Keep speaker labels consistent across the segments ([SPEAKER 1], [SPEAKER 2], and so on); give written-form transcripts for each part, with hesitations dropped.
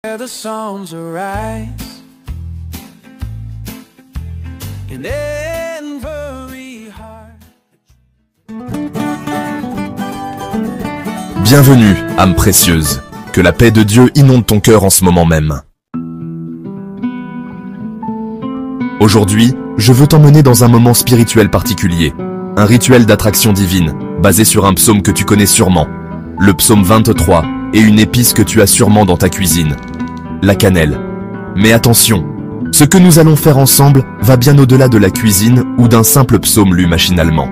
[SPEAKER 1] The songs arise in every heart.
[SPEAKER 2] Bienvenue, âme précieuse. Que la paix de Dieu inonde ton cœur en ce moment même. Aujourd'hui, je veux t'emmener dans un moment spirituel particulier. Un rituel d'attraction divine, basé sur un psaume que tu connais sûrement. Le psaume 23, et une épice que tu as sûrement dans ta cuisine. La cannelle. Mais attention, ce que nous allons faire ensemble va bien au-delà de la cuisine ou d'un simple psaume lu machinalement.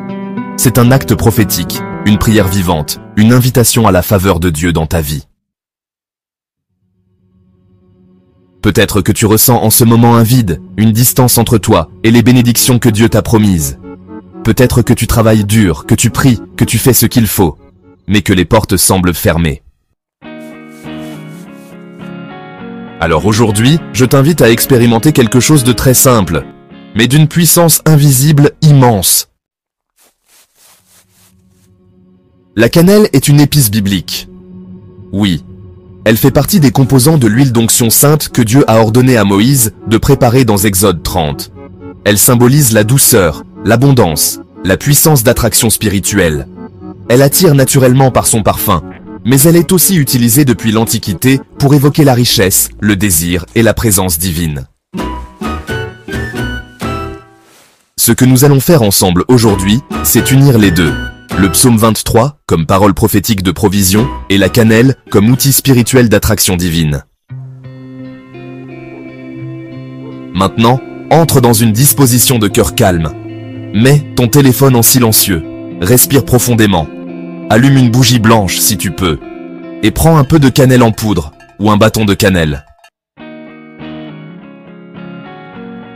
[SPEAKER 2] C'est un acte prophétique, une prière vivante, une invitation à la faveur de Dieu dans ta vie. Peut-être que tu ressens en ce moment un vide, une distance entre toi et les bénédictions que Dieu t'a promises. Peut-être que tu travailles dur, que tu pries, que tu fais ce qu'il faut, mais que les portes semblent fermées. Alors aujourd'hui, je t'invite à expérimenter quelque chose de très simple, mais d'une puissance invisible immense. La cannelle est une épice biblique. Oui, elle fait partie des composants de l'huile d'onction sainte que Dieu a ordonné à Moïse de préparer dans Exode 30. Elle symbolise la douceur, l'abondance, la puissance d'attraction spirituelle. Elle attire naturellement par son parfum, mais elle est aussi utilisée depuis l'Antiquité pour évoquer la richesse, le désir et la présence divine. Ce que nous allons faire ensemble aujourd'hui, c'est unir les deux. Le psaume 23 comme parole prophétique de provision et la cannelle comme outil spirituel d'attraction divine. Maintenant, entre dans une disposition de cœur calme. Mets ton téléphone en silencieux, respire profondément. Allume une bougie blanche si tu peux, et prends un peu de cannelle en poudre, ou un bâton de cannelle.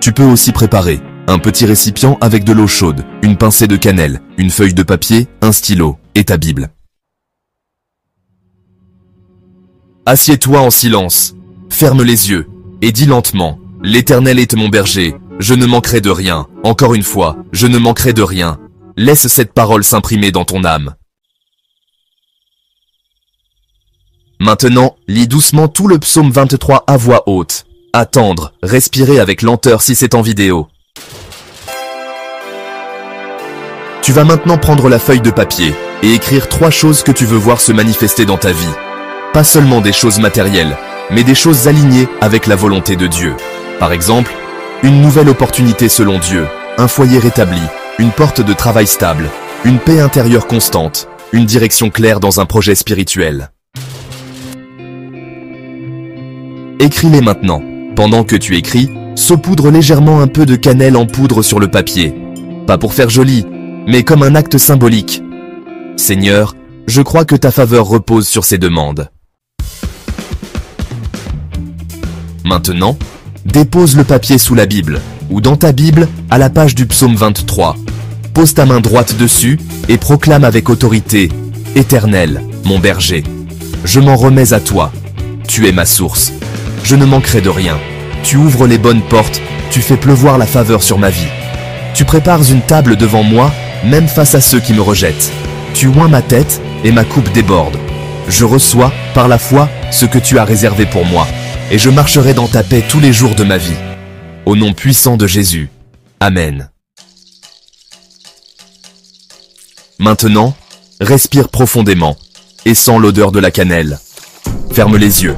[SPEAKER 2] Tu peux aussi préparer un petit récipient avec de l'eau chaude, une pincée de cannelle, une feuille de papier, un stylo, et ta Bible. Assieds-toi en silence, ferme les yeux, et dis lentement, « L'Éternel est mon berger, je ne manquerai de rien, encore une fois, je ne manquerai de rien. » Laisse cette parole s'imprimer dans ton âme. Maintenant, lis doucement tout le psaume 23 à voix haute. Attendre, respirer avec lenteur si c'est en vidéo. Tu vas maintenant prendre la feuille de papier et écrire 3 choses que tu veux voir se manifester dans ta vie. Pas seulement des choses matérielles, mais des choses alignées avec la volonté de Dieu. Par exemple, une nouvelle opportunité selon Dieu, un foyer rétabli, une porte de travail stable, une paix intérieure constante, une direction claire dans un projet spirituel. Écris-les maintenant. Pendant que tu écris, saupoudre légèrement un peu de cannelle en poudre sur le papier. Pas pour faire joli, mais comme un acte symbolique. Seigneur, je crois que ta faveur repose sur ces demandes. Maintenant, dépose le papier sous la Bible, ou dans ta Bible, à la page du psaume 23. Pose ta main droite dessus et proclame avec autorité « Éternel, mon berger, je m'en remets à toi. Tu es ma source. Je ne manquerai de rien. Tu ouvres les bonnes portes, tu fais pleuvoir la faveur sur ma vie. Tu prépares une table devant moi, même face à ceux qui me rejettent. Tu oins ma tête et ma coupe déborde. Je reçois, par la foi, ce que tu as réservé pour moi, et je marcherai dans ta paix tous les jours de ma vie. Au nom puissant de Jésus. Amen. Maintenant, respire profondément et sens l'odeur de la cannelle. Ferme les yeux.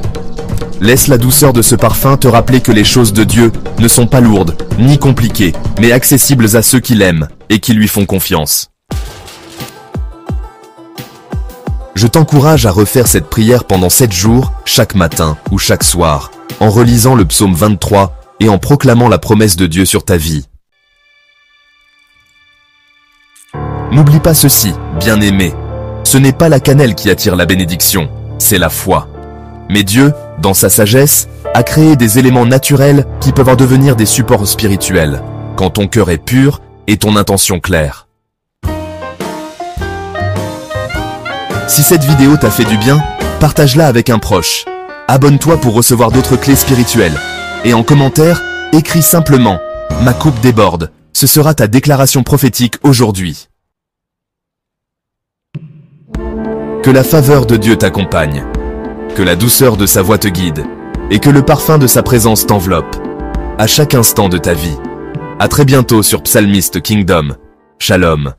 [SPEAKER 2] Laisse la douceur de ce parfum te rappeler que les choses de Dieu ne sont pas lourdes, ni compliquées, mais accessibles à ceux qui l'aiment et qui lui font confiance. Je t'encourage à refaire cette prière pendant 7 jours, chaque matin ou chaque soir, en relisant le psaume 23 et en proclamant la promesse de Dieu sur ta vie. N'oublie pas ceci, bien-aimé, ce n'est pas la cannelle qui attire la bénédiction, c'est la foi. Mais Dieu, dans sa sagesse, a créé des éléments naturels qui peuvent en devenir des supports spirituels, quand ton cœur est pur et ton intention claire. Si cette vidéo t'a fait du bien, partage-la avec un proche. Abonne-toi pour recevoir d'autres clés spirituelles. Et en commentaire, écris simplement « Ma coupe déborde ». Ce sera ta déclaration prophétique aujourd'hui. Que la faveur de Dieu t'accompagne. Que la douceur de sa voix te guide. et que le parfum de sa présence t'enveloppe à chaque instant de ta vie. À très bientôt sur Psalmist Kingdom. Shalom.